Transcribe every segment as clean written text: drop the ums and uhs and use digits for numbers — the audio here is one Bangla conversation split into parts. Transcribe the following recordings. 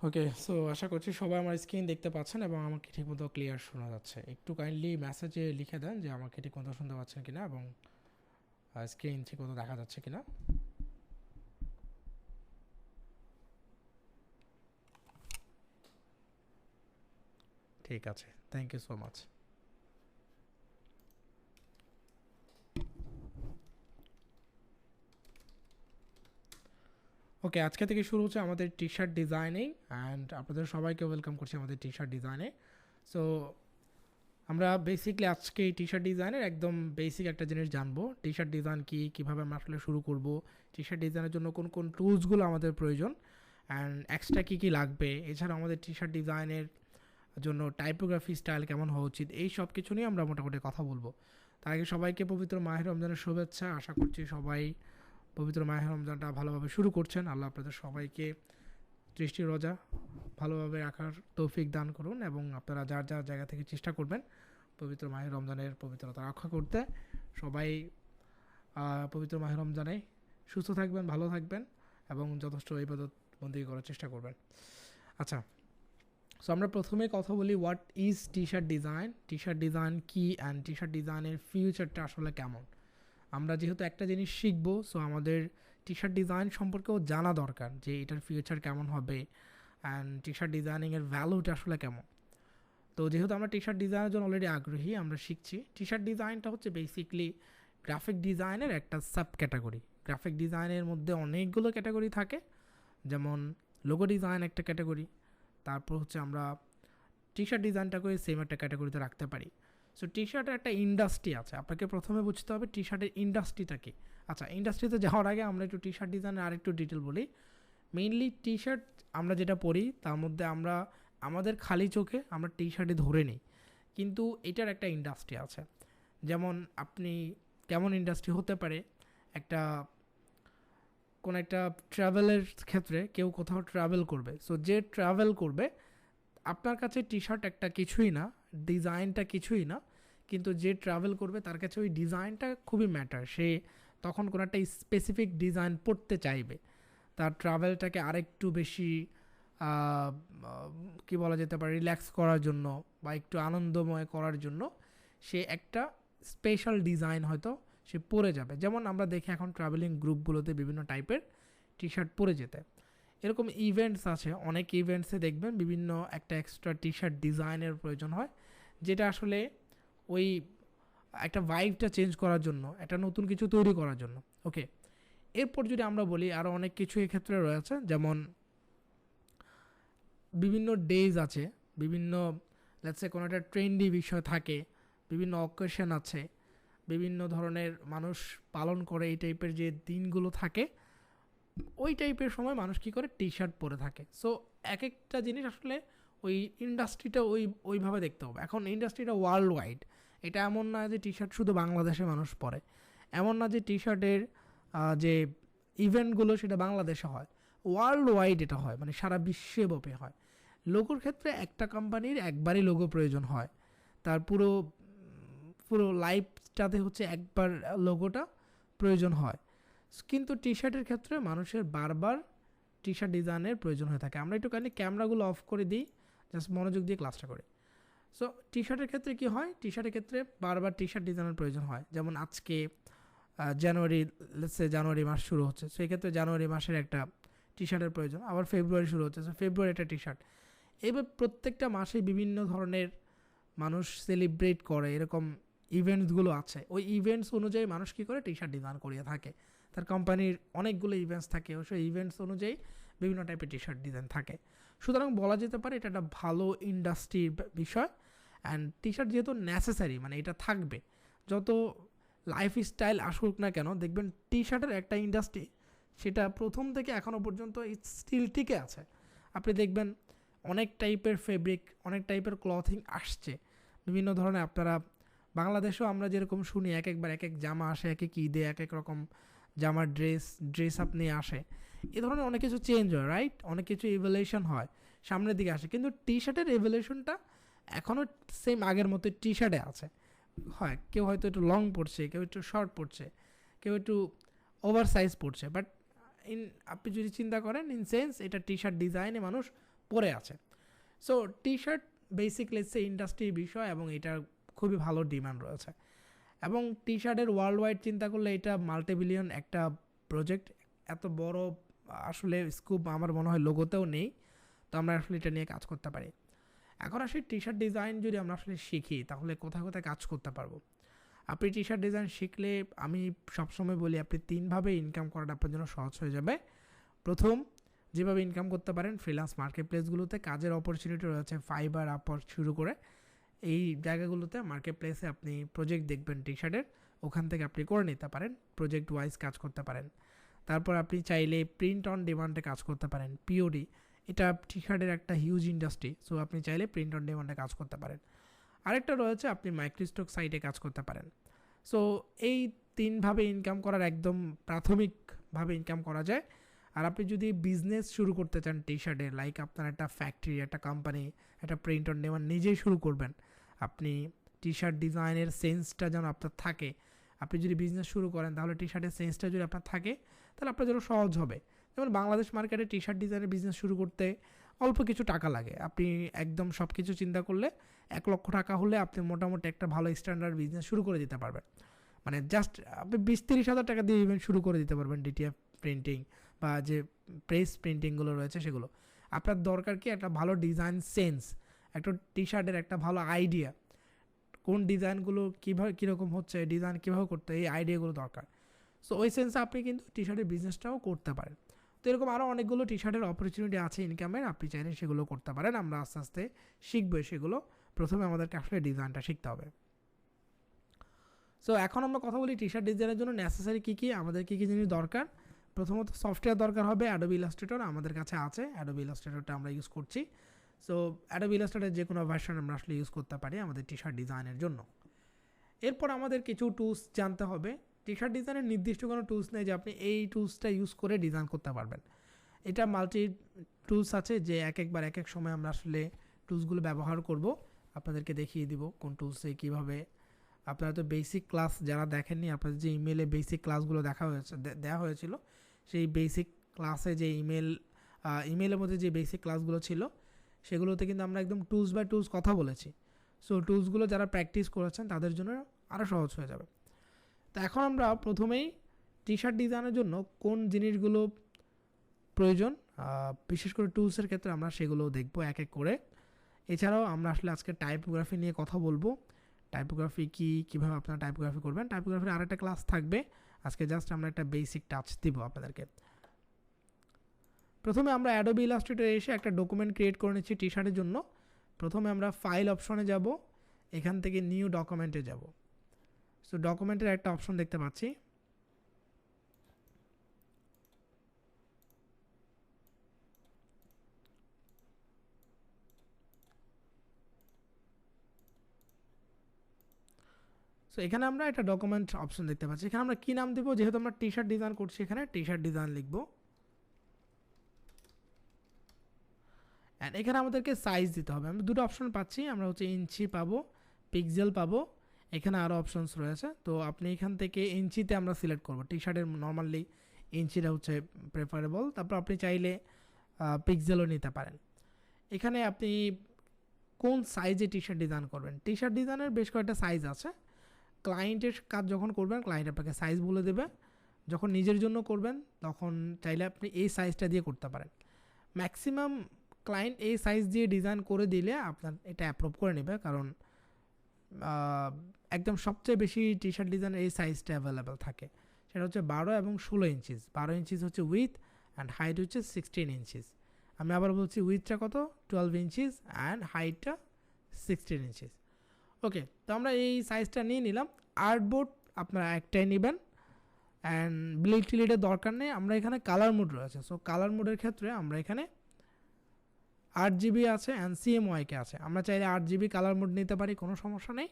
ওকে, সো আশা করছি সবাই আমার স্ক্রিন দেখতে পাচ্ছেন এবং আমাকে ঠিকমতো ক্লিয়ার শোনা যাচ্ছে। একটু কাইন্ডলি মেসেজে লিখে দেন যে আমাকে ঠিকমতো শুনতে পাচ্ছেন কিনা এবং স্ক্রিন ঠিকমতো দেখা যাচ্ছে কিনা। ঠিক আছে, থ্যাংক ইউ সো মাচ। ওকে, আজকে থেকে শুরু হচ্ছে আমাদের টি শার্ট ডিজাইনিং অ্যান্ড আপনাদের সবাইকে ওয়েলকাম করছি আমাদের টি শার্ট ডিজাইনে। সো আমরা বেসিকলি আজকে এই টি শার্ট ডিজাইনের একদম বেসিক একটা জিনিস জানবো, টি শার্ট ডিজাইন কী, কীভাবে আমরা আসলে শুরু করব, টি শার্ট ডিজাইনের জন্য কোন কোন টুলসগুলো আমাদের প্রয়োজন অ্যান্ড এক্সট্রা কী কী লাগবে, এছাড়া আমাদের টি শার্ট ডিজাইনের জন্য টাইপোগ্রাফি স্টাইল কেমন হওয়া উচিত, এই সব কিছু নিয়ে আমরা মোটামুটি কথা বলবো। তার আগে সবাইকে পবিত্র মাহের রমজানের শুভেচ্ছা। আশা করছি সবাই পবিত্র মাহের রমজানটা ভালোভাবে শুরু করছেন। আল্লাহ আপনাদের সবাইকে দৃষ্টি রোজা ভালোভাবে রাখার তৌফিক দান করুন এবং আপনারা যার যার জায়গা থেকে চেষ্টা করবেন পবিত্র মাহের রমজানের পবিত্রতা রক্ষা করতে। সবাই পবিত্র মাহের রমজানে সুস্থ থাকবেন, ভালো থাকবেন এবং যথেষ্ট ইবাদত বন্দেগী করার চেষ্টা করবেন। আচ্ছা, সো আমরা প্রথমে কথা বলি what is T shirt design, T shirt design কী অ্যান্ড টি শার্ট ডিজাইনের ফিউচারটা আসলে কেমন। আমরা যেহেতু একটা জিনিস শিখবো, সো আমাদের টি শার্ট ডিজাইন সম্পর্কেও জানা দরকার যে এটার ফিউচার কেমন হবে অ্যান্ড টি শার্ট ডিজাইনিংয়ের ভ্যালুটা আসলে কেমন। তো যেহেতু আমরা টি শার্ট ডিজাইনের জন্য অলরেডি আগ্রহী, আমরা শিখছি। টি শার্ট ডিজাইনটা হচ্ছে বেসিকলি গ্রাফিক ডিজাইনের একটা সাব ক্যাটাগরি। গ্রাফিক ডিজাইনের মধ্যে অনেকগুলো ক্যাটাগরি থাকে, যেমন লোগো ডিজাইন একটা ক্যাটাগরি, তারপর হচ্ছে আমরা টি শার্ট ডিজাইনটাকে সেম একটা ক্যাটাগরিতে রাখতে পারি। সো টি শার্টের একটা ইন্ডাস্ট্রি আছে, আপনাকে প্রথমে বুঝতে হবে টি শার্টের ইন্ডাস্ট্রিটা কী। আচ্ছা, ইন্ডাস্ট্রিতে যাওয়ার আগে আমরা একটু টি শার্ট ডিজাইনের আরেকটু ডিটেল বলি। মেইনলি টি শার্ট আমরা যেটা পরি তার মধ্যে আমরা আমাদের খালি চোখে আমরা টি শার্টে ধরে নিই, কিন্তু এটার একটা ইন্ডাস্ট্রি আছে। যেমন আপনি কেমন ইন্ডাস্ট্রি হতে পারে, একটা কোনো একটা ট্রাভেলের ক্ষেত্রে কেউ কোথাও ট্রাভেল করবে, সো যে ট্রাভেল করবে আপনার কাছে টি শার্ট একটা কিছুই না, ডিজাইনটা কিছুই না, কিন্তু যে ট্রাভেল করবে তার কাছে ওই ডিজাইনটা খুবই ম্যাটার। সে তখন কোনো একটা স্পেসিফিক ডিজাইন পড়তে চাইবে, তার ট্রাভেলটাকে আরেকটু বেশি কি বলা যেতে পারে রিল্যাক্স করার জন্য বা একটু আনন্দময় করার জন্য সে একটা স্পেশাল ডিজাইন হয়তো সে পরে যাবে। যেমন আমরা দেখি এখন ট্রাভেলিং গ্রুপগুলোতে বিভিন্ন টাইপের টি শার্ট পরে যেতে। এরকম ইভেন্টস আছে, অনেক ইভেন্টসে দেখবেন বিভিন্ন একটা এক্সট্রা টি শার্ট ডিজাইনের প্রয়োজন হয়, যেটা আসলে ওই একটা ভাইবটা চেঞ্জ করার জন্য, একটা নতুন কিছু তৈরি করার জন্য। ওকে, এরপর যদি আমরা বলি আরও অনেক কিছু এক্ষেত্রে রয়েছে, যেমন বিভিন্ন ডেজ আছে, বিভিন্ন লেটসে কোনো একটা ট্রেন্ডি বিষয় থাকে, বিভিন্ন অকেশন আছে, বিভিন্ন ধরনের মানুষ পালন করে এই টাইপের যে দিনগুলো থাকে, ওই টাইপের সময় মানুষ কী করে টি শার্ট পরে থাকে। সো এক একটা জিনিস আসলে ওই ইন্ডাস্ট্রিটা ওইভাবে দেখতে হবে। এখন ইন্ডাস্ট্রিটা ওয়ার্ল্ড ওয়াইড, এটা এমন না যে টি শার্ট শুধু বাংলাদেশে মানুষ পরে, এমন না যে টি শার্টের যে ইভেন্টগুলো সেটা বাংলাদেশে হয়, ওয়ার্ল্ড ওয়াইড এটা হয়, মানে সারা বিশ্বব্যাপী হয়। লোগোর ক্ষেত্রে একটা কোম্পানির একবারই লোগো প্রয়োজন হয়, তার পুরো পুরো লাইফটাতে হচ্ছে একবার লোগোটা প্রয়োজন হয়। কিন্তু টি শার্টের ক্ষেত্রে মানুষের বারবার টি শার্ট ডিজাইনের প্রয়োজন হয়ে থাকে। আমরা একটুখানি ক্যামেরাগুলো অফ করে দিই, জাস্ট মনোযোগ দিয়ে ক্লাসটা করি। সো টি শার্টের ক্ষেত্রে কী হয়, টি শার্টের ক্ষেত্রে বারবার টি শার্ট ডিজাইনের প্রয়োজন হয়। যেমন আজকে জানুয়ারি মাস শুরু হচ্ছে, সেই ক্ষেত্রে জানুয়ারি মাসের একটা টি শার্টের প্রয়োজন। আবার ফেব্রুয়ারি শুরু হচ্ছে, ফেব্রুয়ারি একটা টি শার্ট। এবার প্রত্যেকটা মাসে বিভিন্ন ধরনের মানুষ সেলিব্রেট করে, এরকম ইভেন্টসগুলো আছে। ওই ইভেন্টস অনুযায়ী মানুষ কী করে টি শার্ট ডিজাইন করিয়ে থাকে। তার কোম্পানির অনেকগুলো ইভেন্টস থাকে, সেই ইভেন্টস অনুযায়ী বিভিন্ন টাইপের টি শার্ট ডিজাইন থাকে। সুতরাং বলা যেতে পারে এটা একটা ভালো ইন্ডাস্ট্রির বিষয়। অ্যান্ড টি শার্ট যেহেতু নেসেসারি, মানে এটা থাকবে, যত লাইফ স্টাইল আসুক না কেন, দেখবেন টি শার্টের একটা ইন্ডাস্ট্রি সেটা প্রথম থেকে এখনও পর্যন্ত স্টিল টিকে আছে। আপনি দেখবেন অনেক টাইপের ফেব্রিক, অনেক টাইপের ক্লথিং আসছে বিভিন্ন ধরনের। আপনারা বাংলাদেশেও আমরা যেরকম শুনি এক একবার এক এক জামা আসে, এক এক ঈদে এক এক রকম জামার ড্রেস আপ নিয়ে আসে, এ ধরনের অনেক কিছু চেঞ্জ হয়, রাইট? অনেক কিছু ইভলিউশন হয়, সামনের দিকে আসে। কিন্তু টি শার্টের ইভলিউশনটা এখনও সেম আগের মতো টি শার্টে আছে। হয় কেউ হয়তো একটু লং পড়ছে, কেউ একটু শর্ট পড়ছে, কেউ একটু ওভার সাইজ পড়ছে, বাট আপনি যদি চিন্তা করেন ইন সেন্স এটা টি শার্ট ডিজাইনে মানুষ পড়ে আছে। সো টি শার্ট বেসিকলি হচ্ছে ইন্ডাস্ট্রি বিষয় এবং এটার খুবই ভালো ডিমান্ড রয়েছে, এবং টি শার্টের ওয়ার্ল্ড ওয়াইড চিন্তা করলে এটা মাল্টিবিলিয়ন একটা প্রজেক্ট। এত বড় আসলে স্কোপ আমার মনে হয় লোগোতেও নেই, তো আমরা আসলে এটা নিয়ে কাজ করতে পারি। এখন আসলে টি শার্ট ডিজাইন যদি আমরা আসলে শিখি তাহলে কোথায় কোথায় কাজ করতে পারবো। আপনি টি শার্ট ডিজাইন শিখলে আমি সবসময় বলি আপনি 3ভাবে ইনকাম করাটা আপনার জন্য সহজ হয়ে যাবে। প্রথম, যেভাবে ইনকাম করতে পারেন ফ্রিল্যান্স মার্কেট প্লেসগুলোতে কাজের অপরচুনিটি রয়েছে, ফাইবার, আপওয়ার্ক শুরু করে এই জায়গাগুলোতে মার্কেট প্লেসে আপনি প্রজেক্ট দেখবেন টি শার্টের, ওখান থেকে আপনি করে নিতে পারেন, প্রজেক্ট ওয়াইজ কাজ করতে পারেন। তারপর আপনি চাইলে প্রিন্ট অন ডিমান্ডে কাজ করতে পারেন, পিওডি, এটা টি শার্টের একটা হিউজ ইন্ডাস্ট্রি, সো আপনি চাইলে প্রিন্ট অন ডিমান্ডে কাজ করতে পারেন। আরেকটা রয়েছে আপনি মাইক্রোস্টক সাইটে কাজ করতে পারেন। সো এই 3ভাবে ইনকাম করার একদম প্রাথমিকভাবে ইনকাম করা যায়। আর আপনি যদি বিজনেস শুরু করতে চান টি শার্টের, লাইক আপনার একটা ফ্যাক্টরি, একটা কোম্পানি, একটা প্রিন্ট অন ডিমান্ড নিজেই শুরু করবেন, আপনি টি শার্ট ডিজাইনের সেন্সটা যেন আপনার থাকে, আপনি যদি বিজনেস শুরু করেন তাহলে টি শার্টের সেন্সটা যদি আপনার থাকে তাহলে আপনার জন্য সহজ হবে। যেমন বাংলাদেশ মার্কেটে টি শার্ট ডিজাইনের বিজনেস শুরু করতে অল্প কিছু টাকা লাগে, আপনি একদম সব কিছু চিন্তা করলে 1 লক্ষ টাকা হলে আপনি মোটামুটি একটা ভালো স্ট্যান্ডার্ড বিজনেস শুরু করে দিতে পারবেন। মানে জাস্ট আপনি 20-30 হাজার টাকা দিয়ে ইভেন্ট শুরু করে দিতে পারবেন, ডিটিএফ প্রিন্টিং বা যে প্রেস প্রিন্টিংগুলো রয়েছে সেগুলো। আপনার দরকার কি একটা ভালো ডিজাইন সেন্স, একটা টি শার্টের একটা ভালো আইডিয়া, কোন ডিজাইনগুলো কীভাবে কীরকম হচ্ছে, ডিজাইন কীভাবে করতে, এই আইডিয়াগুলো দরকার। সো ওই সেন্সে আপনি কিন্তু টি শার্টের বিজনেসটাও করতে পারেন। তো এরকম আরও অনেকগুলো টি শার্টের অপরচুনিটি আছে ইনকামের, আপনি চাইলে সেগুলো করতে পারেন। আমরা আস্তে আস্তে শিখবো সেগুলো, প্রথমে আমাদেরকে আসলে ডিজাইনটা শিখতে হবে। সো এখন আমরা কথা বলি টি শার্ট ডিজাইনের জন্য নেসেসারি কী কী, আমাদের কী কী জিনিস দরকার। প্রথমত সফটওয়্যার দরকার হবে, অ্যাডোবি ইলাস্ট্রেটর আমাদের কাছে আছে, অ্যাডোবি ইলাস্ট্রেটরটা আমরা ইউজ করছি। সো অ্যাডোবি ইলাস্ট্রেটরের যে কোনো ভার্সন আমরা আসলে ইউজ করতে পারি আমাদের টি শার্ট ডিজাইনের জন্য। এরপর আমাদের কিছু টুলস জানতে হবে। টি শার্ট ডিজাইনের নির্দিষ্ট কোনো টুলস নেই যে আপনি এই টুলসটা ইউজ করে ডিজাইন করতে পারবেন, এটা মাল্টি টুলস আছে যে একবার এক এক সময় আমরা আসলে টুলসগুলো ব্যবহার করব, আপনাদেরকে দেখিয়ে দিব কোন টুলসে কীভাবে। আপনারা তো বেসিক ক্লাস যারা দেখেননি, আপনাদের যে ইমেলে বেসিক ক্লাসগুলো দেওয়া হয়েছিল, সেই বেসিক ক্লাসে যে ইমেলের মধ্যে যে বেসিক ক্লাসগুলো ছিল সেগুলোতে কিন্তু আমরা একদম টুলস বাই টুলস কথা বলেছি। সো টুলসগুলো যারা প্র্যাকটিস করেছেন তাদের জন্য আরও সহজ হয়ে যাবে। তো এখন আমরা প্রথমেই টি শার্ট ডিজাইনের জন্য কোন জিনিসগুলো প্রয়োজন, বিশেষ করে টুলসের ক্ষেত্রে আমরা সেগুলো দেখব এক এক করে। এছাড়াও আমরা আসলে আজকে টাইপোগ্রাফি নিয়ে কথা বলবো, টাইপোগ্রাফি কী, কীভাবে আপনারা টাইপোগ্রাফি করবেন। টাইপোগ্রাফির আরেকটা ক্লাস থাকবে, আজকে জাস্ট আমরা একটা বেসিক টাচ দিব আপনাদেরকে। প্রথমে আমরা অ্যাডোবি ইলাস্ট্রেটরে এসে একটা ডকুমেন্ট ক্রিয়েট করে নিচ্ছি টি শার্টের জন্য। প্রথমে আমরা ফাইল অপশনে যাব, এখান থেকে নিউ ডকুমেন্টে যাব। সো ডকুমেন্টের একটা অপশন দেখতে পাচ্ছি, সো এখানে আমরা একটা ডকুমেন্ট অপশন দেখতে পাচ্ছি। এখানে আমরা কী নাম দেবো, যেহেতু আমরা টি শার্ট ডিজাইন করছি এখানে টি শার্ট ডিজাইন লিখবো। অ্যান্ড এখানে আমাদেরকে সাইজ দিতে হবে, আমরা দুটো অপশন পাচ্ছি, আমরা হচ্ছে ইঞ্চি পাবো, পিক্সেল পাবো, এখানে আরও অপশনস রয়েছে। তো আপনি এখান থেকে ইঞ্চিতে আমরা সিলেক্ট করবো, টি শার্টের নর্মালি ইঞ্চিটা হচ্ছে প্রেফারেবল, তারপর আপনি চাইলে পিক্সেলও নিতে পারেন। এখানে আপনি কোন সাইজে টি শার্ট ডিজাইন করবেন, টি শার্ট ডিজাইনের বেশ কয়েকটা সাইজ আছে। ক্লায়েন্টের কাজ যখন করবেন ক্লায়েন্ট আপনাকে সাইজ বলে দেবে, যখন নিজের জন্য করবেন তখন চাইলে আপনি এই সাইজটা দিয়ে করতে পারেন। ম্যাক্সিমাম ক্লায়েন্ট এই সাইজ দিয়ে ডিজাইন করে দিলে আপনার এটা অ্যাপ্রুভ করে নেবে, কারণ একদম সবচেয়ে বেশি টি শার্ট ডিজাইনের এই সাইজটা অ্যাভেলেবেল থাকে, সেটা হচ্ছে 12 এবং 16 ইঞ্চিস। 12 ইঞ্চিস হচ্ছে উইথ অ্যান্ড হাইট হচ্ছে 16 ইঞ্চিস। আমি আবার বলছি উইথটা কত, 12 ইঞ্চিস অ্যান্ড হাইটটা 16 ইঞ্চিস। ওকে, তো আমরা এই সাইজটা নিয়ে নিলাম। আর্টবোর্ড আপনারা একটাই নেবেন, অ্যান্ড ব্লিড টিলিডের দরকার নেই। আমরা এখানে কালার মোড রয়েছে, সো কালার মোডের ক্ষেত্রে আমরা এখানে 8GB আছে অ্যান্ড CMYK আছে। আমরা চাইলে 8GB কালার মোড নিতে পারি, কোনো সমস্যা নেই,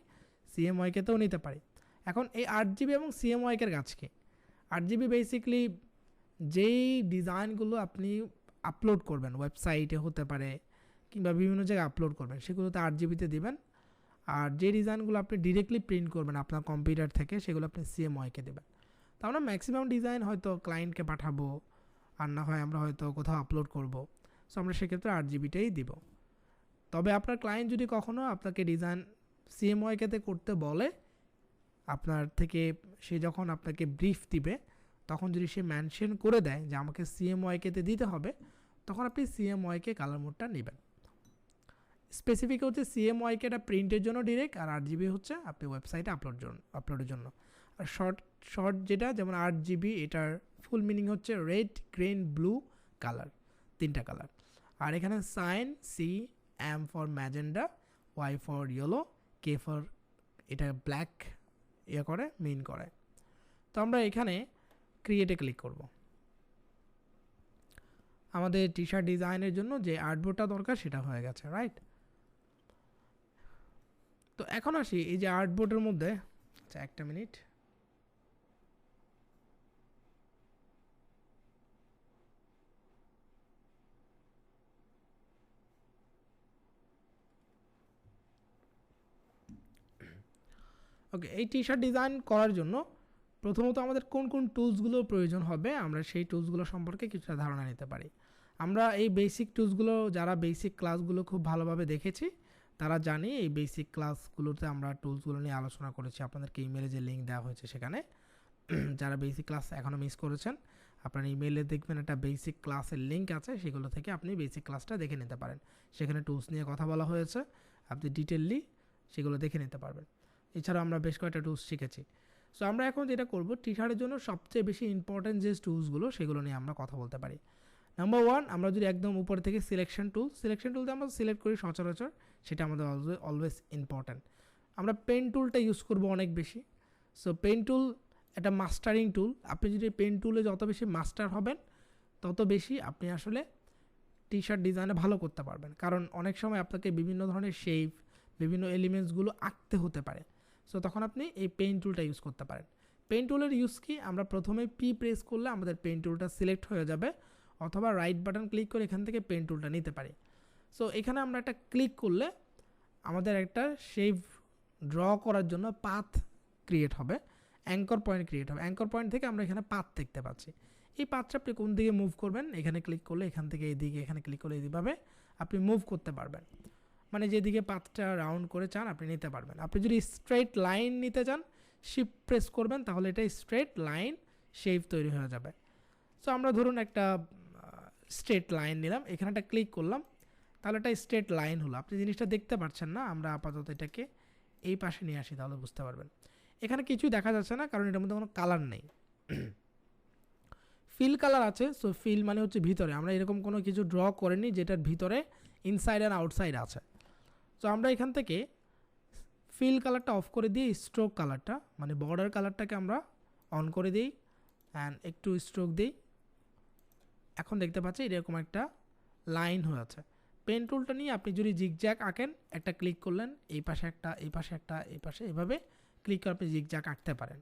CMYKতেও নিতে পারি। এখন এই 8GB এবং CMYKের কাজ কি, 8GB বেসিক্যালি যেই ডিজাইনগুলো আপনি আপলোড করবেন ওয়েবসাইটে হতে পারে কিংবা বিভিন্ন জায়গায় আপলোড করবেন সেগুলোতে 8GBতে দিবেন, আর যে ডিজাইনগুলো আপনি ডিরেক্টলি প্রিন্ট করবেন আপনার কম্পিউটার থেকে সেগুলো আপনি CMYK দেবেন। তো আমরা ম্যাক্সিমাম ডিজাইন হয়তো ক্লায়েন্টকে পাঠাবো, আর না হয় আমরা হয়তো কোথাও আপলোড করব। সো আমরা সেক্ষেত্রে 8 জিবিটাই দিব। তবে আপনার ক্লায়েন্ট যদি কখনও আপনাকে ডিজাইন CMYK-তে করতে বলে, আপনার থেকে সে যখন আপনাকে ব্রিফ দিবে তখন যদি সে মেনশন করে দেয় যে আমাকে CMYK-তে দিতে হবে, তখন আপনি CMYK কালার মোডটা নেবেন। স্পেসিফিক হচ্ছে CMYK-টা প্রিন্টের জন্য ডিরেক্ট, আর 8 জিবি হচ্ছে আপনি ওয়েবসাইটে আপলোডের জন্য। আর শর্ট যেটা যেমন 8 জিবি, এটার ফুল মিনিং হচ্ছে রেড, গ্রিন, ব্লু কালার, 3টা কালার। আর এখানে cyan, M for magenta, Y for yellow, K for এটা ব্ল্যাক করে মিন করে। তো আমরা এখানে ক্রিয়েটে ক্লিক করব। আমাদের টি শার্ট ডিজাইনের জন্য যে আর্টবোর্ডটা দরকার সেটা হয়ে গেছে, রাইট? তো এখন আসি এই যে আর্টবোর্ডের মধ্যে, আচ্ছা একটা মিনিট, ওকে। এই টি শার্ট ডিজাইন করার জন্য প্রথমত আমাদের কোন কোন টুলসগুলো প্রয়োজন হবে, আমরা সেই টুলসগুলো সম্পর্কে কিছুটা ধারণা নিতে পারি। আমরা এই বেসিক টুলসগুলো, যারা বেসিক ক্লাসগুলো খুব ভালোভাবে দেখেছি তারা জানি এই বেসিক ক্লাসগুলোতে আমরা টুলসগুলো নিয়ে আলোচনা করেছি। আপনাদেরকে ইমেলে যে লিঙ্ক দেওয়া হয়েছে সেখানে, যারা বেসিক ক্লাস এখনও মিস করেছেন, আপনার ইমেলে দেখবেন একটা বেসিক ক্লাসের লিঙ্ক আছে, সেগুলো থেকে আপনি বেসিক ক্লাসটা দেখে নিতে পারেন। সেখানে টুলস নিয়ে কথা বলা হয়েছে, আপনি ডিটেললি সেগুলো দেখে নিতে পারবেন। এছাড়া আমরা বেশ কয়েকটা টুলস শিখেছি। সো আমরা এখন যেটা করব, টি শার্টের জন্য সবচেয়ে বেশি ইম্পর্টেন্ট যে টুলসগুলো সেগুলো নিয়ে আমরা কথা বলতে পারি। নাম্বার 1, আমরা যদি একদম উপর থেকে সিলেকশন টুলতে আমরা সিলেক্ট করি সচরাচর, সেটা আমাদের অলওয়েজ ইম্পর্ট্যান্ট। আমরা পেন টুলটা ইউজ করব অনেক বেশি। সো পেন টুল একটা মাস্টারিং টুল। আপনি যদি পেন টুলে যত বেশি মাস্টার হবেন তত বেশি আপনি আসলে টি শার্ট ডিজাইনে ভালো করতে পারবেন। কারণ অনেক সময় আপনাকে বিভিন্ন ধরনের শেপ, বিভিন্ন এলিমেন্টসগুলো আঁকতে হতে পারে। সো তখন আপনি এই পেন টুলটা ইউজ করতে পারেন। পেন টুলের ইউজ কি, আমরা প্রথমে পি প্রেস করলে আমাদের পেন টুলটা সিলেক্ট হয়ে যাবে, অথবা রাইট বাটন ক্লিক করে এখান থেকে পেন টুলটা নিতে পারি। সো এখানে আমরা একটা ক্লিক করলে আমাদের একটা শেপ ড্র করার জন্য পাথ ক্রিয়েট হবে, অ্যাঙ্কর পয়েন্ট ক্রিয়েট হবে। অ্যাঙ্কর পয়েন্ট থেকে আমরা এখানে পাথ দেখতে পাচ্ছি। এই পাথটা আপনি কোন দিকে মুভ করবেন, এখানে ক্লিক করলে এখান থেকে এইদিকে, এখানে ক্লিক করলে এইভাবে আপনি মুভ করতে পারবেন। মানে যেদিকে পাথটা রাউন্ড করে চান আপনি নিতে পারবেন। আপনি যদি স্ট্রেট লাইন নিতে চান, শিফট প্রেস করবেন, তাহলে এটা স্ট্রেট লাইন শেপ তৈরি হয়ে যাবে। সো আমরা ধরুন একটা স্ট্রেট লাইন নিলাম, এখানে একটা ক্লিক করলাম, তাহলে এটা স্ট্রেট লাইন হলো। আপনি জিনিসটা দেখতে পাচ্ছেন না, আমরা আপাতত এটাকে এই পাশে নিয়ে আসি, তাহলে বুঝতে পারবেন। এখানে কিছুই দেখা যাচ্ছে না কারণ এটার মধ্যে কোনো কালার নেই। ফিল কালার আছে। সো ফিল মানে হচ্ছে ভিতরে, আমরা এরকম কোনো কিছু ড্র করিনি যেটার ভিতরে ইনসাইড আর আউটসাইড আছে। সো আমরা এখান থেকে ফিল কালারটা অফ করে দিয়ে স্ট্রোক কালারটা, মানে বর্ডার কালারটাকে আমরা অন করে দিই অ্যান্ড একটু স্ট্রোক দিই। এখন দেখতে পাচ্ছি এরকম একটা লাইন হয়ে আছে। পেন টুলটা নিয়ে আপনি যদি জিগজ্যাগ আঁকেন, একটা ক্লিক করলেন, এই পাশে একটা, এই পাশে একটা, এই পাশে, এভাবে ক্লিক করে আপনি জিগজ্যাগ আঁকতে পারেন।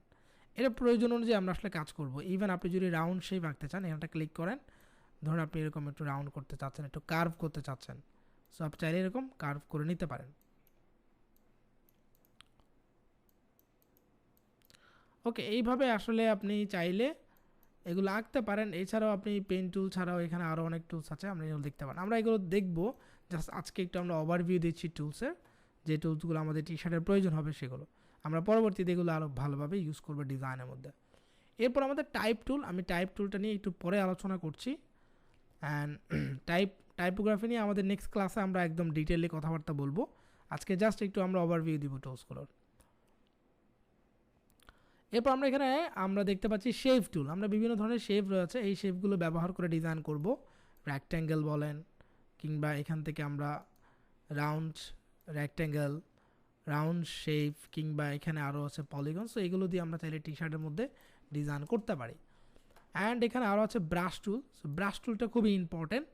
এটা প্রয়োজন অনুযায়ী আমরা আসলে কাজ করব। ইভেন আপনি যদি রাউন্ড শেপ আঁকতে চান, এখানটা ক্লিক করেন, ধরুন আপনি এরকম একটু রাউন্ড করতে চাচ্ছেন, একটু কার্ভ করতে চাচ্ছেন, সো আপনি চাইলে এরকম কার্ভ করে নিতে পারেন। ওকে, এইভাবে আসলে আপনি চাইলে এগুলো আঁকতে পারেন। এছাড়াও আপনি পেন টুল ছাড়াও এখানে আরও অনেক টুলস আছে, আপনি এগুলো দেখতে পারেন। আমরা এগুলো দেখবো, জাস্ট আজকে একটু আমরা ওভারভিউ দিচ্ছি টুলসের, যে টুলসগুলো আমাদের টি শার্টের প্রয়োজন হবে সেগুলো আমরা পরবর্তীতে এগুলো আরও ভালোভাবে ইউজ করবো ডিজাইনের মধ্যে। এরপর আমাদের টাইপ টুল, আমি টাইপ টুলটা নিয়ে একটু পরে আলোচনা করছি। অ্যান্ড টাইপোগ্রাফি নিয়ে আমাদের নেক্সট ক্লাসে আমরা একদম ডিটেইলে কথাবার্তা বলবো। আজকে জাস্ট একটু আমরা ওভারভিউ দিব টুলসগুলোর। এরপর আমরা এখানে দেখতে পাচ্ছি শেপ টুল। আমরা বিভিন্ন ধরনের শেপ রয়েছে, এই শেপগুলো ব্যবহার করে ডিজাইন করব। রেক্ট্যাঙ্গেল বলেন, কিংবা এখান থেকে আমরা রাউন্ড রেক্ট্যাঙ্গেল, রাউন্ড শেপ, কিংবা এখানে আরও আছে পলিগন। সো এগুলো দিয়ে আমরা চাইলে টি শার্টের মধ্যে ডিজাইন করতে পারি। অ্যান্ড এখানে আরও আছে ব্রাশ টুল। সো ব্রাশ টুলটা খুবই ইম্পর্টেন্ট,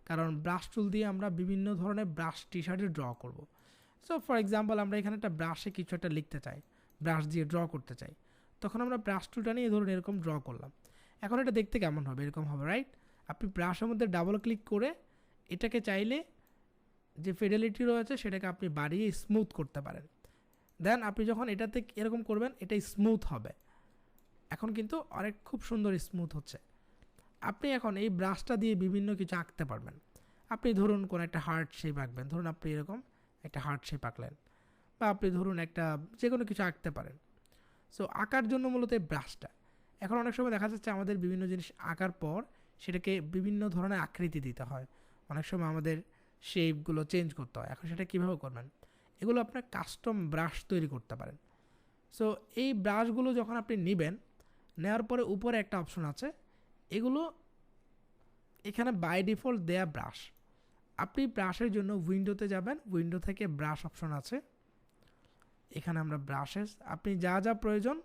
কারণ ব্রাশ টুল দিয়ে আমরা বিভিন্ন ধরনের ব্রাশ টি শার্টে ড্র করব। সো ফর এক্সাম্পল আমরা এখানে একটা ব্রাশে কিছু একটা লিখতে চাই, ব্রাশ দিয়ে ড্র করতে চাই, তখন আমরা ব্রাশ টুলটা নিয়ে ধরুন এরকম ড্র করলাম। এখন এটা দেখতে কেমন হবে, এরকম হবে, রাইট? আপনি ব্রাশের মধ্যে ডাবল ক্লিক করে এটাকে চাইলে যে ফিডেলিটি রয়েছে সেটাকে আপনি বাড়িয়ে স্মুথ করতে পারেন। দেন আপনি যখন এটাতে এরকম করবেন, এটাই স্মুথ হবে। এখন কিন্তু অনেক খুব সুন্দর স্মুথ হচ্ছে। আপনি এখন এই ব্রাশটা দিয়ে বিভিন্ন কিছু আঁকতে পারবেন। আপনি ধরুন কোনো একটা হার্ট শেপ আঁকবেন, ধরুন আপনি এরকম একটা হার্ট শেপ আঁকলেন, বা আপনি ধরুন একটা যে কোনো কিছু আঁকতে পারেন। সো আঁকার জন্য মূলত এই ব্রাশটা। এখন অনেক সময় দেখা যাচ্ছে আমাদের বিভিন্ন জিনিস আঁকার পর সেটাকে বিভিন্ন ধরনের আকৃতি দিতে হয়, অনেক সময় আমাদের শেপগুলো চেঞ্জ করতে হয়। এখন সেটা কীভাবে করবেন, এগুলো আপনার কাস্টম ব্রাশ তৈরি করতে পারেন। সো এই ব্রাশগুলো যখন আপনি নেবেন, নেওয়ার পরে উপরে একটা অপশন আছে, এগুলো এখানে বাই ডিফল্ট দেয়া ব্রাশ। আপনি ব্রাশের জন্য উইন্ডোতে যাবেন, উইন্ডো থেকে ব্রাশ অপশন আছে, এখানে আমরা ব্রাশেস আপনি যা যা প্রয়োজন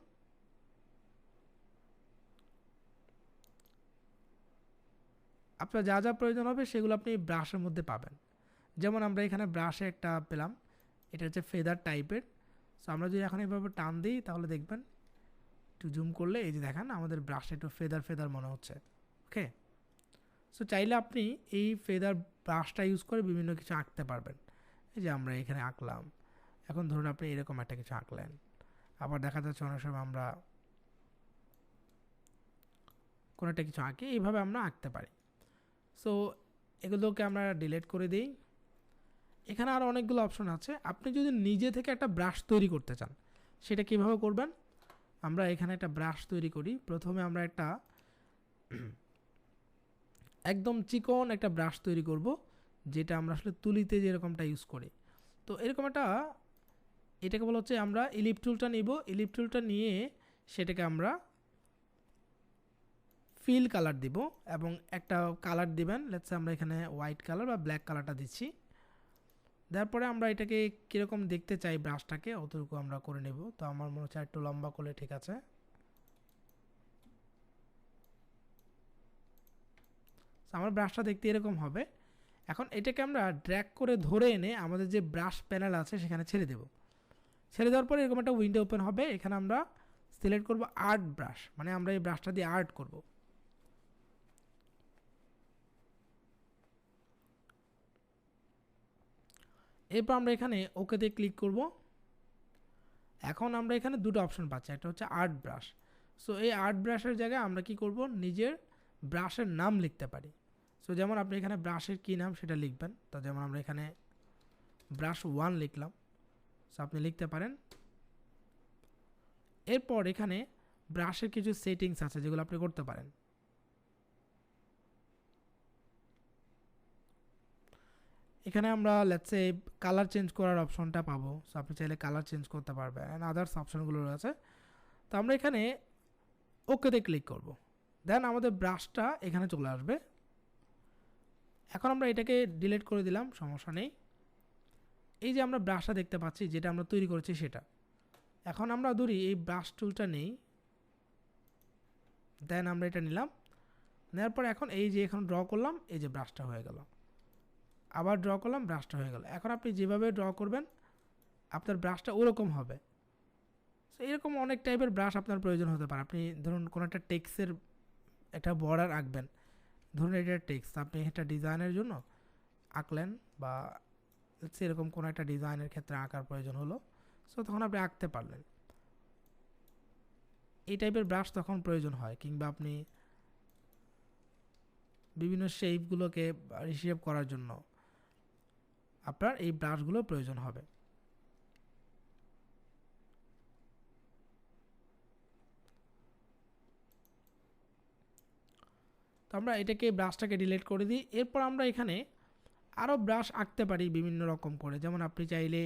আপনার যা যা প্রয়োজন হবে সেগুলো আপনি ব্রাশের মধ্যে পাবেন। যেমন আমরা এখানে ব্রাশে একটা পেলাম, এটা হচ্ছে ফেদার টাইপের। সো আমরা যদি এখন এভাবে টান দিই তাহলে দেখবেন, একটু জুম করলে এই যে দেখেন আমাদের ব্রাশে একটু ফেদার ফেদার মনে হচ্ছে। ওকে, সো চাইলে আপনি এই ফেদার ব্রাশটা ইউজ করে বিভিন্ন কিছু আঁকতে পারবেন। এই যে আমরা এখানে আঁকলাম, এখন ধরুন আপনি এরকম একটা কিছু আঁকলেন, আবার দেখা যাচ্ছে অনেক সময় আমরা কোনো একটা কিছু আঁকি, এইভাবে আমরা আঁকতে পারি। সো এগুলোকে আমরা ডিলিট করে দিই। এখানে আরও অনেকগুলো অপশন আছে, আপনি যদি নিজে থেকে একটা ব্রাশ তৈরি করতে চান সেটা কীভাবে করবেন, আমরা এখানে একটা ব্রাশ তৈরি করি। প্রথমে আমরা একটা একদম চিকন একটা ব্রাশ তৈরি করব, যেটা আমরা আসলে তুলিতে যেরকমটা ইউজ করি। তো এরকম একটা, এটাকে বলা হচ্ছে আমরা ইলিপ টুলটা নিব, ইলিপ টুলটা নিয়ে সেটাকে আমরা ফিল কালার দিব এবং একটা কালার দিবেন, লেটস আমরা এখানে হোয়াইট কালার বা ব্ল্যাক কালারটা দিচ্ছি। তারপরে আমরা এটাকে কীরকম দেখতে চাই ব্রাশটাকে অতটুকু আমরা করে নেব। তো আমার মনে হচ্ছে একটু লম্বা করলে ঠিক আছে। আমার ব্রাশটা দেখতে এরকম হবে। এখন এটাকে আমরা ড্র্যাগ করে ধরে এনে আমাদের যে ব্রাশ প্যানেল আছে সেখানে ছেড়ে দেব। ছেড়ে দেওয়ার পরে এরকম একটা উইন্ডো ওপেন হবে, এখানে আমরা সিলেক্ট করব আর্ট ব্রাশ, মানে আমরা এই ব্রাশটা দিয়ে আর্ট করব। এরপর আমরা এখানে ওকেতে ক্লিক করব। এখন আমরা এখানে দুটো অপশন পাচ্ছি, একটা হচ্ছে আর্ট ব্রাশ। সো এই আর্ট ব্রাশের জায়গায় আমরা কি করব, নিজের ব্রাশের নাম লিখতে পারি। সো যেমন আপনি এখানে ব্রাশের কী নাম সেটা লিখবেন। তো যেমন আমরা এখানে ব্রাশ 1 লিখলাম, সো আপনি লিখতে পারেন। এরপর এখানে ব্রাশের কিছু সেটিংস আছে যেগুলো আপনি করতে পারেন। এখানে আমরা লেটস সে কালার চেঞ্জ করার অপশনটা পাবো। সো আপনি চাইলে কালার চেঞ্জ করতে পারবেন, অ্যান্ড আদার্স অপশনগুলো রয়েছে। তো আমরা এখানে ওকেতে ক্লিক করব, দেন আমাদের ব্রাশটা এখানে চলে আসবে। এখন আমরা এটাকে ডিলিট করে দিলাম, সমস্যা নেই। এই যে আমরা ব্রাশটা দেখতে পাচ্ছি যেটা আমরা তৈরি করেছি সেটা। এখন আমরা ধরি এই ব্রাশ টুলটা নেই, দেন আমরা এটা নিলাম, নেওয়ার পর এখন এই যে এখন ড্র করলাম, এই যে ব্রাশটা হয়ে গেল, আবার ড্র করলাম, ব্রাশটা হয়ে গেল। এখন আপনি যেভাবে ড্র করবেন আপনার ব্রাশটা ওরকম হবে। সো এরকম অনেক টাইপের ব্রাশ আপনার প্রয়োজন হতে পারে। আপনি ধরুন কোনো একটা টেক্সের একটা বর্ডার আঁকবেন, ধরুন এটা টেক্সট আপনি একটা ডিজাইনের জন্য আঁকলেন, বা সেরকম কোনো একটা ডিজাইনের ক্ষেত্রে আঁকার প্রয়োজন হলো, সো তখন আপনি আঁকতে পারলেন। এই টাইপের ব্রাশ তখন প্রয়োজন হয়, কিংবা আপনি বিভিন্ন শেপগুলোকে রিশেপ করার জন্য আপনার এই ব্রাশগুলো প্রয়োজন হবে। তো আমরা এটাকে ব্রাশটাকে ডিলিট করে দিই। এরপর আমরা এখানে আরও ব্রাশ আঁকতে পারি বিভিন্ন রকম করে। যেমন আপনি চাইলে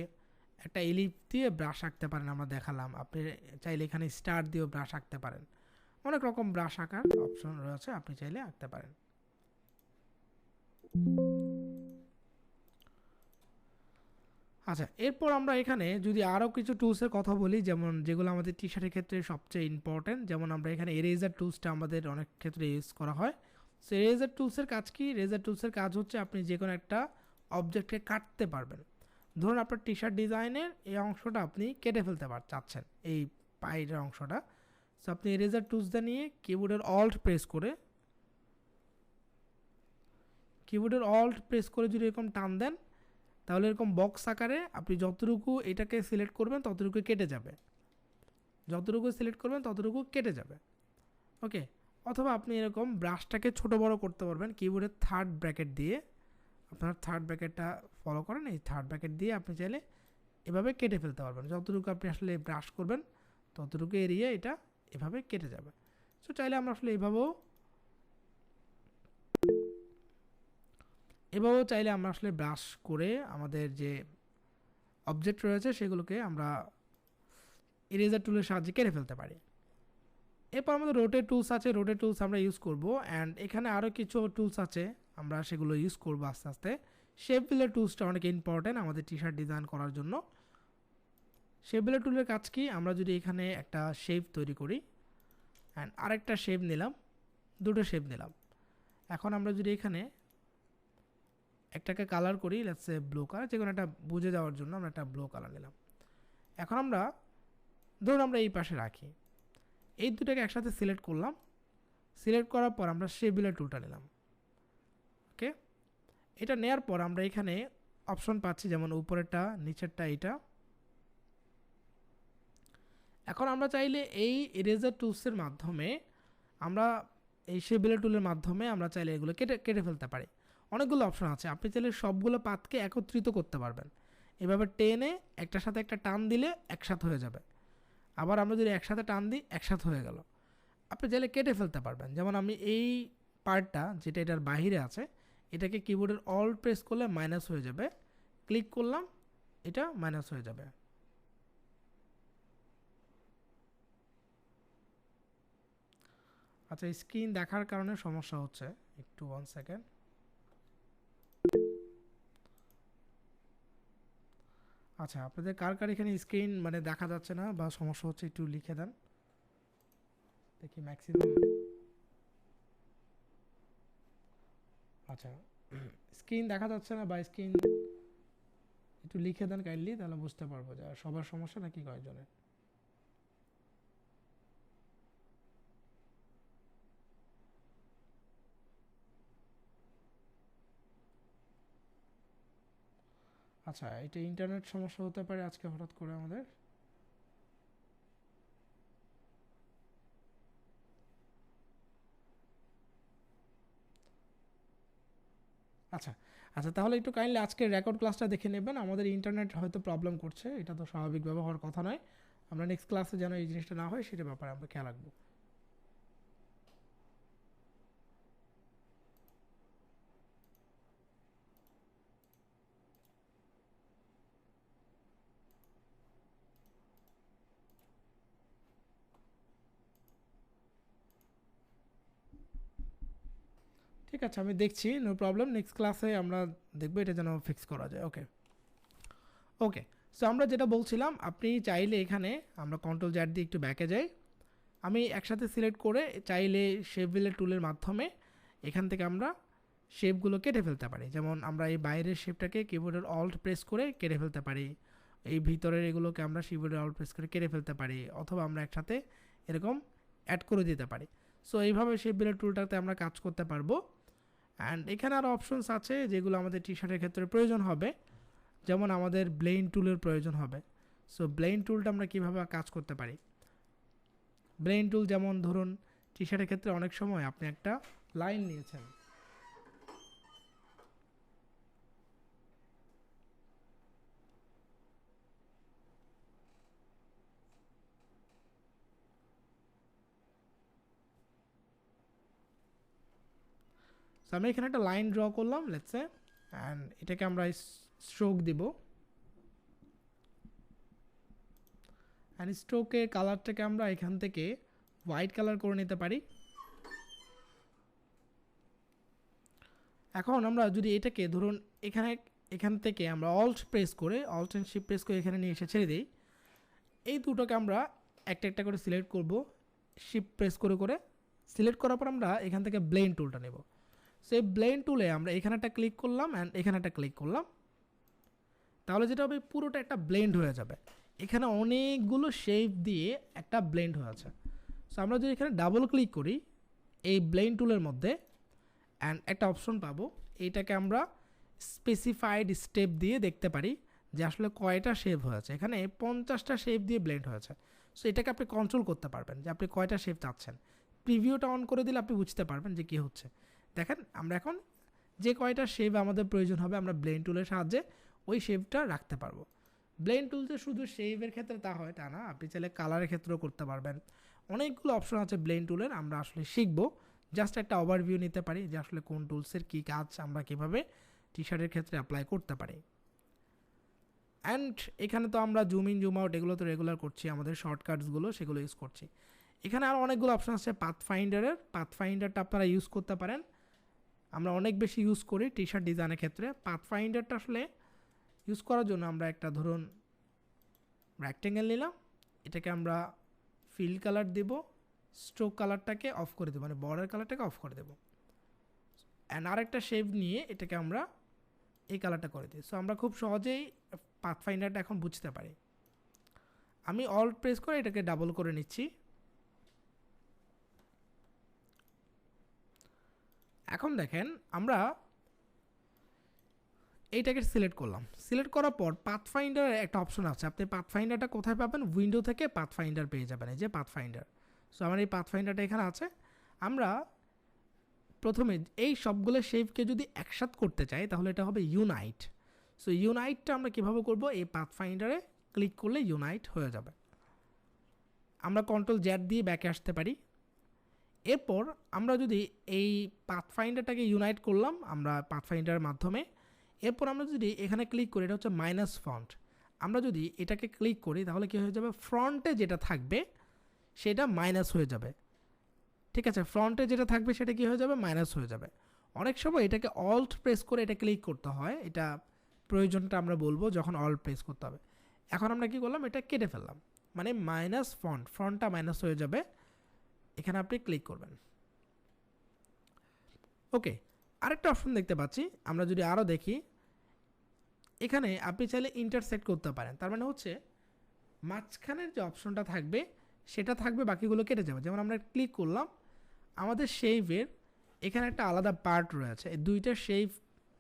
একটা এলিপ দিয়ে ব্রাশ আঁকতে পারেন, আমরা দেখালাম। আপনি চাইলে এখানে স্টার দিয়েও ব্রাশ আঁকতে পারেন। অনেক রকম ব্রাশ আঁকার অপশন রয়েছে, আপনি চাইলে আঁকতে পারেন। আচ্ছা, এরপর আমরা এখানে যদি আরও কিছু টুলসের কথা বলি, যেমন যেগুলো আমাদের টি শার্টের ক্ষেত্রে সবচেয়ে ইম্পর্টেন্ট, যেমন আমরা এখানে এরেজার টুলসটা আমাদের অনেক ক্ষেত্রে ইউজ করা হয়। সো এরেজার টুলসের কাজ কি, এরেজার টুলসের কাজ হচ্ছে আপনি যে কোনো একটা অবজেক্টকে কাটতে পারবেন। ধরুন আপনার টি শার্ট ডিজাইনের এই অংশটা আপনি কেটে ফেলতে চাচ্ছেন, এই পায়ের অংশটা। সো আপনি এরেজার টুলসটা নিয়ে কিবোর্ডের অল্ট প্রেস করে যদি এরকম টান দেন, তাহলে এরকম বক্স আকারে আপনি যতটুকু এটাকে সিলেক্ট করবেন ততটুকু কেটে যাবে, ওকে। অথবা আপনি এরকম ব্রাশটাকে ছোট বড় করতে পারবেন কিবোর্ডের থার্ড ব্র্যাকেট দিয়ে, আপনার থার্ড ব্র্যাকেটটা ফলো করেন, এই থার্ড ব্র্যাকেট দিয়ে আপনি চাইলে এভাবে কেটে ফেলতে পারবেন। যতটুকু আপনি আসলে ব্রাশ করবেন ততটুকু এরিয়া এটা এভাবে কেটে যাবে। সো চাইলে আমরা আসলে এভাবেও চাইলে আমরা আসলে ব্রাশ করে আমাদের যে অবজেক্ট রয়েছে সেগুলোকে আমরা ইরেজার টুলের সাহায্যে কেটে ফেলতে পারি। এরপর আমাদের রোটেট টুলস আছে, রোটেট টুলস আমরা ইউজ করব। অ্যান্ড এখানে আরও কিছু টুলস আছে, আমরা সেগুলো ইউজ করব আস্তে আস্তে। শেপ বিলের টুলসটা অনেক ইম্পর্টেন্ট আমাদের টি শার্ট ডিজাইন করার জন্য। শেপ বিলের টুলের কাজ কি, আমরা যদি এখানে একটা শেপ তৈরি করি অ্যান্ড আরেকটা শেপ নিলাম, দুটো শেপ নিলাম। এখন আমরা যদি এখানে একটাকে কালার করি, লেটস সে ব্লু কালার, যে কোনো একটা বুঝে যাওয়ার জন্য আমরা একটা ব্লু কালার নিলাম। এখন আমরা ধরুন আমরা এই পাশে রাখি, এই দুটাকে একসাথে সিলেক্ট করলাম। সিলেক্ট করার পর আমরা শেপ বিলের টুলটা নিলাম। ওকে, এটা নেওয়ার পর আমরা এখানে অপশন পাচ্ছি, যেমন উপরেরটা, নিচেরটা, এইটা। এখন আমরা চাইলে এই ইরেজার টুলসের মাধ্যমে আমরা এই শেপ বিলের টুলের মাধ্যমে আমরা চাইলে এগুলো কেটে ফেলতে পারি। অনেকগুলো অপশন আছে, আপনি চাইলে সবগুলো পাতকে একত্রিত করতে পারবেন। এভাবে টেনে একটার সাথে একটা টান দিলে একসাথে হয়ে যাবে। আবার আমরা যদি একসাথে টান দিই একসাথে হয়ে গেল। আপনি চাইলে কেটে ফেলতে পারবেন। যেমন আমি এই পার্টটা যেটা এটার বাহিরে আছে, এটাকে কিবোর্ডের অল্ট প্রেস করলে মাইনাস হয়ে যাবে, ক্লিক করলাম এটা মাইনাস হয়ে যাবে। আচ্ছা, স্ক্রিন দেখার কারণে সমস্যা হচ্ছে, একটু 1 সেকেন্ড। আচ্ছা, আপনাদের কার কার এখানে স্ক্রিন মানে দেখা যাচ্ছে না বা সমস্যা হচ্ছে একটু লিখে দেন দেখি ম্যাক্সিমাম। আচ্ছা, স্ক্রিন দেখা যাচ্ছে না বা স্ক্রিন একটু লিখে দেন কাইন্ডলি, তাহলে বুঝতে পারবো যে সবার সমস্যা নাকি কয়েকজনের। আচ্ছা, এটা ইন্টারনেট সমস্যা হতে পারে আজকে হঠাৎ করে আমাদের। আচ্ছা আচ্ছা, তাহলে একটু কাইন্ডলি আজকের রেকর্ড ক্লাসটা দেখে নেবেন। আমাদের ইন্টারনেট হয়তো প্রবলেম করছে, এটা তো স্বাভাবিক ব্যবহার কথা নয়। আমরা নেক্সট ক্লাসে যেন এই জিনিসটা না হয় সেটার ব্যাপারে আমরা খেয়াল রাখবো। ঠিক আছে, আমি দেখছি, নো প্রবলেম। নেক্সট ক্লাসে আমরা দেখবো এটা যেন ফিক্স করা যায়। ওকে ওকে, সো আমরা যেটা বলছিলাম, আপনি চাইলে এখানে আমরা কন্ট্রোল জ্যাড দিয়ে একটু ব্যাকে যাই। আমি একসাথে সিলেক্ট করে চাইলে শেপ বিলের টুলের মাধ্যমে এখান থেকে আমরা শেপগুলো কেটে ফেলতে পারি। যেমন আমরা এই বাইরের শেপটাকে কিবোর্ডের অল্ট প্রেস করে কেটে ফেলতে পারি, এই ভিতরের এগুলোকে আমরা কিবোর্ডের অল্ট প্রেস করে কেটে ফেলতে পারি, অথবা আমরা একসাথে এরকম অ্যাড করে দিতে পারি। সো এইভাবে শেপ বিলের টুলটাতে আমরা কাজ করতে পারবো। অ্যান্ড এখানে আরও অপশনস আছে যেগুলো আমাদের টি শার্টের ক্ষেত্রে প্রয়োজন হবে, যেমন আমাদের ব্লেন টুলের প্রয়োজন হবে। সো ব্লেন টুলটা আমরা কীভাবে কাজ করতে পারি, ব্লেন টুল যেমন ধরুন টি শার্টের ক্ষেত্রে অনেক সময় আপনি একটা লাইন নিয়েছেন, সো আমি এখানে একটা লাইন ড্র করলাম লেটস সে, অ্যান্ড এটাকে আমরা স্ট্রোক দিব। অ্যান্ড স্ট্রোকের কালারটাকে আমরা এখান থেকে হোয়াইট কালার করে নিতে পারি। এখন আমরা যদি এটাকে ধরুন এখান থেকে আমরা অল্ট প্রেস করে, অল্ট অ্যান্ড শিফট প্রেস করে এখানে নিয়ে এসে ছেড়ে দিই, এই দুটোকে আমরা একটা একটা করে সিলেক্ট করব, শিফট প্রেস করে করে সিলেক্ট করার পর আমরা এখান থেকে ব্লেন্ড টুলটা নেব। সেই ব্লেন্ড টুলে আমরা এখানে একটা ক্লিক করলাম অ্যান্ড এখানে একটা ক্লিক করলাম, তাহলে যেটা হবে পুরোটা একটা ব্লেন্ড হয়ে যাবে। এখানে অনেকগুলো শেপ দিয়ে একটা ব্লেন্ড হয়ে আছে। সো আমরা যদি এখানে ডাবল ক্লিক করি এই ব্লেন্ড টুলের মধ্যে, অ্যান্ড একটা অপশন পাবো, এইটাকে আমরা স্পেসিফাইড স্টেপ দিয়ে দেখতে পারি যে আসলে কয়টা শেপ হয়েছে। এখানে 50টা শেপ দিয়ে ব্লেন্ড হয়েছে। সো এটাকে আপনি কন্ট্রোল করতে পারবেন যে আপনি কয়টা শেপ চাচ্ছেন। প্রিভিউটা অন করে দিলে আপনি বুঝতে পারবেন যে কী হচ্ছে। দেখেন আমরা এখন যে কয়টা শেপ আমাদের প্রয়োজন হবে আমরা ব্লেন্ড টুলের সাহায্যে ওই শেপটা রাখতে পারবো। ব্লেন্ড টুলতে শুধু শেপের ক্ষেত্রে তা হয় তা না, আপনি চাইলে কালারের ক্ষেত্রেও করতে পারবেন। অনেকগুলো অপশন আছে ব্লেন্ড টুলের, আমরা আসলে শিখবো। জাস্ট একটা ওভারভিউ নিতে পারি যে আসলে কোন টুলসের কী কাজ আমরা কীভাবে টি শার্টের ক্ষেত্রে অ্যাপ্লাই করতে পারি। অ্যান্ড এখানে তো আমরা জুম ইন জুম আউট এগুলো তো রেগুলার করছি, আমাদের শর্টকাটসগুলো সেগুলো ইউজ করছি। এখানে আরও অনেকগুলো অপশন আছে পাথফাইন্ডারের, পাথফাইন্ডারটা আপনারা ইউজ করতে পারেন। আমরা অনেক বেশি ইউজ করি টি শার্ট ডিজাইনের ক্ষেত্রে। পাথফাইন্ডারটা আসলে ইউজ করার জন্য আমরা একটা ধরুন রেক্টেঙ্গেল নিলাম, এটাকে আমরা ফিল কালার দেব, স্ট্রোক কালারটাকে অফ করে দেবো, মানে বর্ডার কালারটাকে অফ করে দেবো। অ্যান্ড আরেকটা শেপ নিয়ে এটাকে আমরা এই কালারটা করে দিই। সো আমরা খুব সহজেই পাথফাইন্ডারটা এখন বুঝতে পারি। আমি অল্ট প্রেস করে এটাকে ডাবল করে নিচ্ছি। এখন দেখেন আমরা এইটাকে সিলেক্ট করলাম, সিলেক্ট করার পর পাথফাইন্ডার একটা অপশন আছে, আপনি পাথফাইন্ডারটা কোথায় পাবেন, উইন্ডো থেকে পাথফাইন্ডার পেয়ে যাবেন, এই যে পাথফাইন্ডার। সো আমার এই পাথফাইন্ডারটা এখানে আছে। আমরা প্রথমে এই সবগুলো শেপকে যদি একসাথ করতে চাই তাহলে এটা হবে ইউনাইট। সো ইউনাইটটা আমরা কীভাবে করব, এই পাথফাইন্ডারে ক্লিক করলে ইউনাইট হয়ে যাবে। আমরা কন্ট্রোল জ্যাড দিয়ে ব্যাকে আসতে পারি। এরপর আমরা যদি এই পাথফাইন্ডারটাকে ইউনাইট করলাম আমরা পাথফাইন্ডারের মাধ্যমে, এরপর আমরা যদি এখানে ক্লিক করি, এটা হচ্ছে মাইনাস ফন্ট, আমরা যদি এটাকে ক্লিক করি তাহলে কী হয়ে যাবে, ফ্রন্টে যেটা থাকবে সেটা মাইনাস হয়ে যাবে। ঠিক আছে, ফ্রন্টে যেটা থাকবে সেটা কী হয়ে যাবে, মাইনাস হয়ে যাবে। অনেক সময় এটাকে অল্ট প্রেস করে এটা ক্লিক করতে হয়, এটা প্রয়োজনটা আমরা বলবো যখন অল্ট প্রেস করতে হবে। এখন আমরা কি করলাম, এটা কেটে ফেললাম, মানে মাইনাস ফ্রন্টটা মাইনাস হয়ে যাবে। এখানে আপনি ক্লিক করবেন। ওকে, আরেকটা অপশন দেখতে পাচ্ছি, আমরা যদি আরও দেখি, এখানে আপনি চাইলে ইন্টারসেক্ট করতে পারেন। তার মানে হচ্ছে মাঝখানের যে অপশনটা থাকবে সেটা থাকবে, বাকিগুলো কেটে যাবে। যেমন আমরা ক্লিক করলাম, আমাদের শেপের এখানে একটা আলাদা পার্ট রয়েছে, এই দুইটা শেপ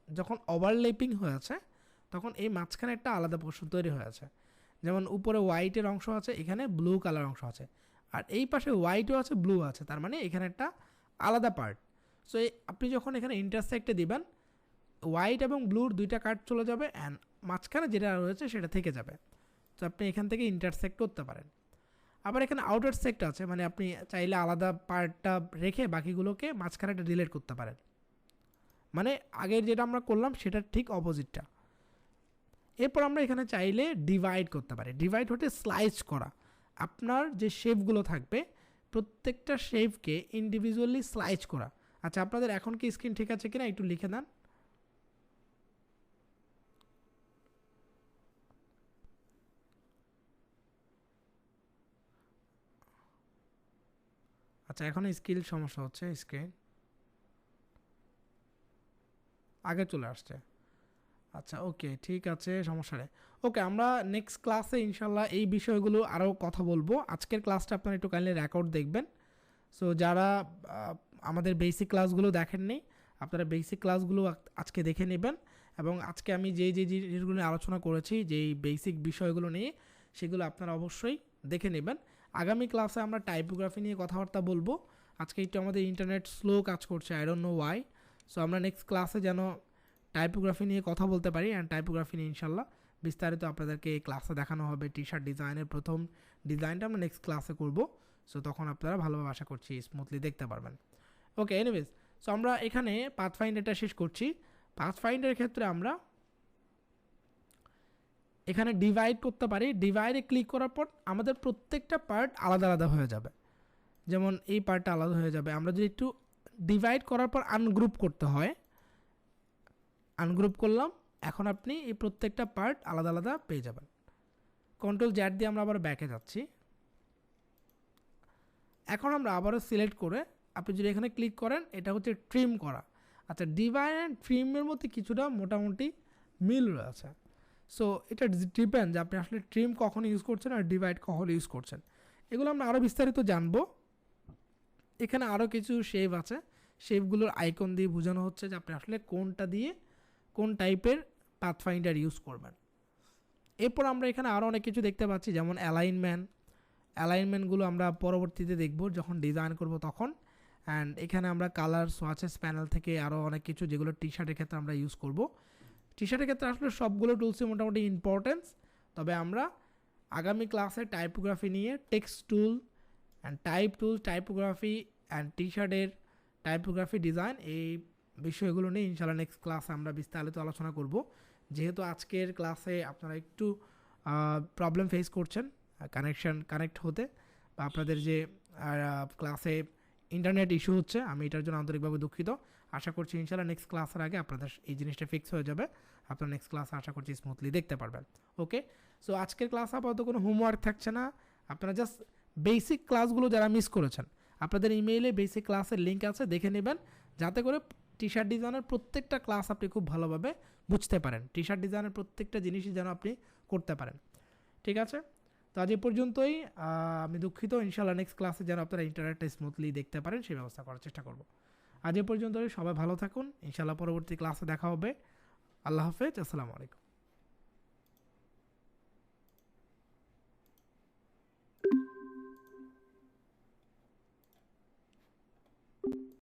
যখন ওভারল্যাপিং হয়েছে তখন এই মাঝখানে একটা আলাদা পোর্শন তৈরি হয়েছে। যেমন উপরে হোয়াইটের অংশ আছে, এখানে ব্লু কালার অংশ আছে, আর এই পাশে হোয়াইটও আছে ব্লু আছে, তার মানে এখানে একটা আলাদা পার্ট। সো আপনি যখন এখানে ইন্টারসেক্টে দিবেন, হোয়াইট এবং ব্লুর দুইটা কাট চলে যাবে, অ্যান্ড মাঝখানে যেটা রয়েছে সেটা থেকে যাবে। তো আপনি এখান থেকে ইন্টারসেক্ট করতে পারেন। আবার এখানে আউটার সেক্ট আছে, মানে আপনি চাইলে আলাদা পার্টটা রেখে বাকিগুলোকে মাঝখানে একটা ডিলিট করতে পারেন, মানে আগের যেটা আমরা করলাম সেটার ঠিক অপোজিটটা। এরপর আমরা এখানে চাইলে ডিভাইড করতে পারি। ডিভাইড হতে স্লাইস করা, আপনার যে শেপগুলো থাকবে প্রত্যেকটা শেপকে ইন্ডিভিজুয়ালি স্লাইস করা। আচ্ছা, আপনাদের এখন কি স্ক্রিন ঠিক আছে কিনা একটু লিখে দেন। আচ্ছা, এখন স্কিল সমস্যা হচ্ছে, স্ক্রিন আগে চলে আসছে। আচ্ছা, ওকে, ঠিক আছে, সমস্যা নেই। ওকে, আমরা নেক্সট ক্লাসে ইনশাল্লাহ এই বিষয়গুলো আরও কথা বলবো। আজকের ক্লাসটা আপনারা একটু কাইন্ডলি রেকর্ড দেখবেন। সো যারা আমাদের বেসিক ক্লাসগুলো দেখেননি, আপনারা বেসিক ক্লাসগুলো আজকে দেখে নেবেন, এবং আজকে আমি যেই জিনিসগুলো নিয়ে আলোচনা করেছি, যেই বেসিক বিষয়গুলো নিয়ে, সেগুলো আপনারা অবশ্যই দেখে নেবেন। আগামী ক্লাসে আমরা টাইপোগ্রাফি নিয়ে কথাবার্তা বলবো। আজকে একটু আমাদের ইন্টারনেট স্লো কাজ করছে, I don't know Y. So আমরা নেক্সট ক্লাসে যেন টাইপোগ্রাফি নিয়ে কথা বলতে পারি, অ্যান্ড টাইপোগ্রাফি নিয়ে ইনশাল্লাহ বিস্তারিত আপনাদেরকে এই ক্লাসে দেখানো হবে। টি শার্ট ডিজাইনের প্রথম ডিজাইনটা আমরা নেক্সট ক্লাসে করব। সো তখন আপনারা ভালোভাবে আশা করছি স্মুথলি দেখতে পারবেন। ওকে, এনিওয়েজ, সো আমরা এখানে পাথফাইন্ডারটা শেষ করছি। পাথফাইন্ডারের ক্ষেত্রে আমরা এখানে ডিভাইড করতে পারি। ডিভাইডে ক্লিক করার পর আমাদের প্রত্যেকটা পার্ট আলাদা আলাদা হয়ে যাবে। যেমন এই পার্টটা আলাদা হয়ে যাবে। আমরা যদি একটু ডিভাইড করার পর আনগ্রুপ করতে হয়, আনগ্রুপ করলাম, এখন আপনি এই প্রত্যেকটা পার্ট আলাদা আলাদা পেয়ে যাবেন। কন্ট্রোল জ্যাড দিয়ে আমরা আবার ব্যাকে যাচ্ছি। এখন আমরা আবারও সিলেক্ট করে আপনি যদি এখানে ক্লিক করেন, এটা হচ্ছে ট্রিম করা। আচ্ছা, ডিভাইড অ্যান্ড ট্রিমের মধ্যে কিছুটা মোটামুটি মিল রয়েছে। সো এটা ডিপেন্ড যে আপনি আসলে ট্রিম কখন ইউজ করছেন আর ডিভাইড কখন ইউজ করছেন। এগুলো আমরা আরও বিস্তারিত জানবো। এখানে আরও কিছু শেপ আছে, শেপগুলোর আইকন দিয়ে বোঝানো হচ্ছে যে আপনি আসলে কোনটা দিয়ে কোন টাইপের পাথফাইন্ডার ইউজ করবেন। এরপর আমরা এখানে আরও অনেক কিছু দেখতে পাচ্ছি, যেমন অ্যালাইনমেন্টগুলো আমরা পরবর্তীতে দেখব যখন ডিজাইন করব তখন। অ্যান্ড এখানে আমরা কালার সোয়াচেস প্যানেল থেকে আরও অনেক কিছু যেগুলো টি শার্টের ক্ষেত্রে আমরা ইউজ করব। টি শার্টের ক্ষেত্রে আসলে সবগুলো টুলসই মোটামুটি ইম্পর্টেন্স, তবে আমরা আগামী ক্লাসে টাইপোগ্রাফি নিয়ে text tool and type tool, typography and T শার্টের টাইপোগ্রাফি ডিজাইন, এই বিষয়গুলো নিয়ে ইনশাআল্লাহ নেক্সট ক্লাসে আমরা বিস্তারিত আলোচনা করব। যেহেতু আজকের ক্লাসে আপনারা একটু প্রবলেম ফেস করছেন কানেক্ট হতে, বা আপনাদের যে ক্লাসে ইন্টারনেট ইস্যু হচ্ছে, আমি এটার জন্য আন্তরিকভাবে দুঃখিত। আশা করছি ইনশাআল্লাহ নেক্সট ক্লাসের আগে আপনাদের এই জিনিসটা ফিক্স হয়ে যাবে, আপনারা নেক্সট ক্লাসে আশা করছি স্মুথলি দেখতে পারবেন। ওকে, সো আজকের ক্লাস আপাতত কোনো হোমওয়ার্ক থাকছে না, আপনারা জাস্ট বেসিক ক্লাসগুলো যারা মিস করেছেন আপনাদের ইমেইলে বেসিক ক্লাসের লিঙ্ক আছে, দেখে নেবেন, যাতে করে টি শার্ট ডিজাইনের প্রত্যেকটা ক্লাস আপনি খুব ভালোভাবে বুঝতে পারেন, টি শার্ট ডিজাইনের প্রত্যেকটা জিনিসই যেন আপনি করতে পারেন। ঠিক আছে, তো আজ এই পর্যন্তই। আমি দুঃখিত, ইনশাআল্লাহ নেক্সট ক্লাসে যেন আপনারা ইন্টারনেটটা স্মুথলি দেখতে পারেন সেই ব্যবস্থা করার চেষ্টা করব। আজ এই পর্যন্তই, সবাই ভালো থাকুন, ইনশাআল্লাহ পরবর্তী ক্লাসে দেখা হবে। আল্লাহ হাফেজ, আসসালামু আলাইকুম।